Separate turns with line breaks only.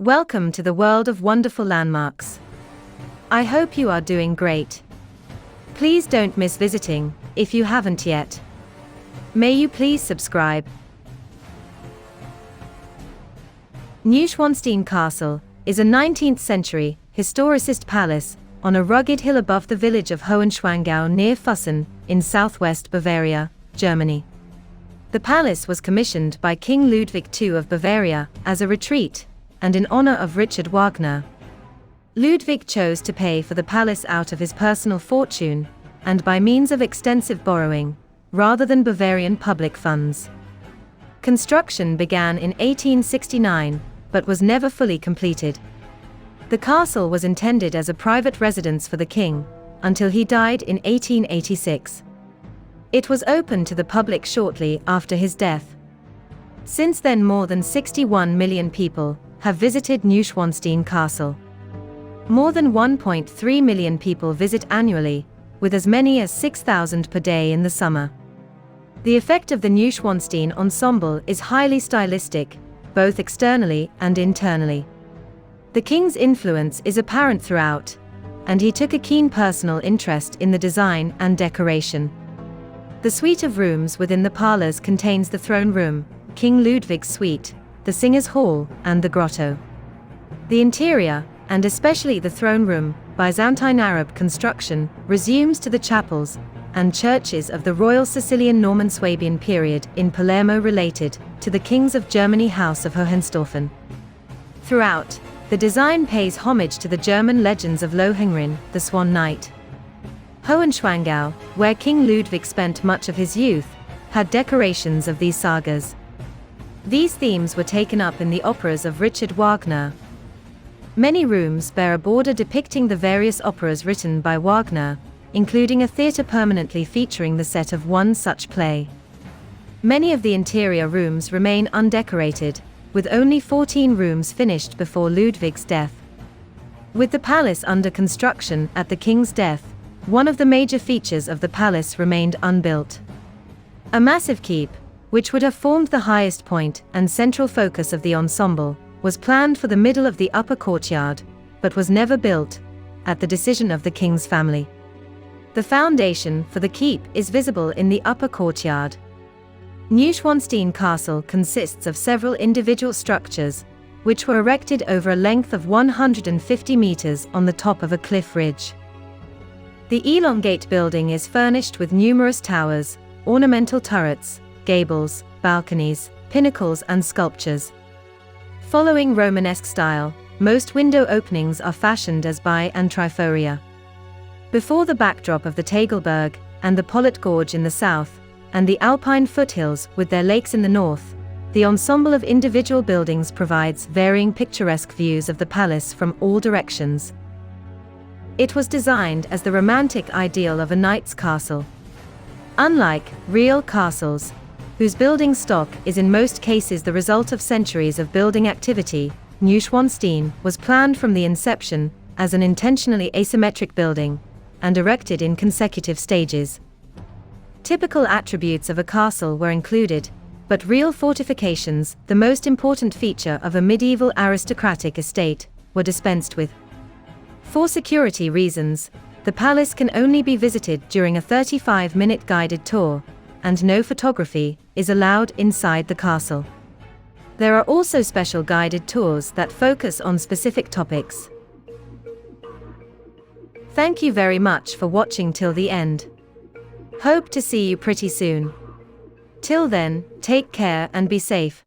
Welcome to the world of wonderful landmarks. I hope you are doing great. Please don't miss visiting, if you haven't yet. May you please subscribe. Neuschwanstein Castle is a 19th century historicist palace on a rugged hill above the village of Hohenschwangau near Füssen, in southwest Bavaria, Germany. The palace was commissioned by King Ludwig II of Bavaria as a retreat, and in honor of Richard Wagner. Ludwig chose to pay for the palace out of his personal fortune, and by means of extensive borrowing, rather than Bavarian public funds. Construction began in 1869, but was never fully completed. The castle was intended as a private residence for the king, until he died in 1886. It was opened to the public shortly after his death. Since then, more than 61 million people have visited Neuschwanstein Castle. More than 1.3 million people visit annually, with as many as 6,000 per day in the summer. The effect of the Neuschwanstein ensemble is highly stylistic, both externally and internally. The king's influence is apparent throughout, and he took a keen personal interest in the design and decoration. The suite of rooms within the parlors contains the throne room, King Ludwig's suite, the Singers' Hall, and the grotto. The interior, and especially the throne room, Byzantine Arab construction, resumes to the chapels and churches of the Royal Sicilian Norman Swabian period in Palermo related to the kings of Germany House of Hohenstaufen. Throughout, the design pays homage to the German legends of Lohengrin, the Swan Knight. Hohenschwangau, where King Ludwig spent much of his youth, had decorations of these sagas. These themes were taken up in the operas of Richard Wagner. Many rooms bear a border depicting the various operas written by Wagner, including a theatre permanently featuring the set of one such play. Many of the interior rooms remain undecorated, with only 14 rooms finished before Ludwig's death. With the palace under construction at the king's death, one of the major features of the palace remained unbuilt. A massive keep, which would have formed the highest point and central focus of the ensemble, was planned for the middle of the upper courtyard, but was never built, at the decision of the king's family. The foundation for the keep is visible in the upper courtyard. Neuschwanstein Castle consists of several individual structures, which were erected over a length of 150 meters on the top of a cliff ridge. The elongate building is furnished with numerous towers, ornamental turrets, gables, balconies, pinnacles and sculptures. Following Romanesque style, most window openings are fashioned as bi- and triforia. Before the backdrop of the Tagelberg and the Pollet Gorge in the south, and the Alpine foothills with their lakes in the north, the ensemble of individual buildings provides varying picturesque views of the palace from all directions. It was designed as the romantic ideal of a knight's castle. Unlike real castles, whose building stock is in most cases the result of centuries of building activity, Neuschwanstein was planned from the inception as an intentionally asymmetric building, and erected in consecutive stages. Typical attributes of a castle were included, but real fortifications, the most important feature of a medieval aristocratic estate, were dispensed with. For security reasons, the palace can only be visited during a 35-minute guided tour, and no photography is allowed inside the castle. There are also special guided tours that focus on specific topics. Thank you very much for watching till the end. Hope to see you pretty soon. Till then, take care and be safe.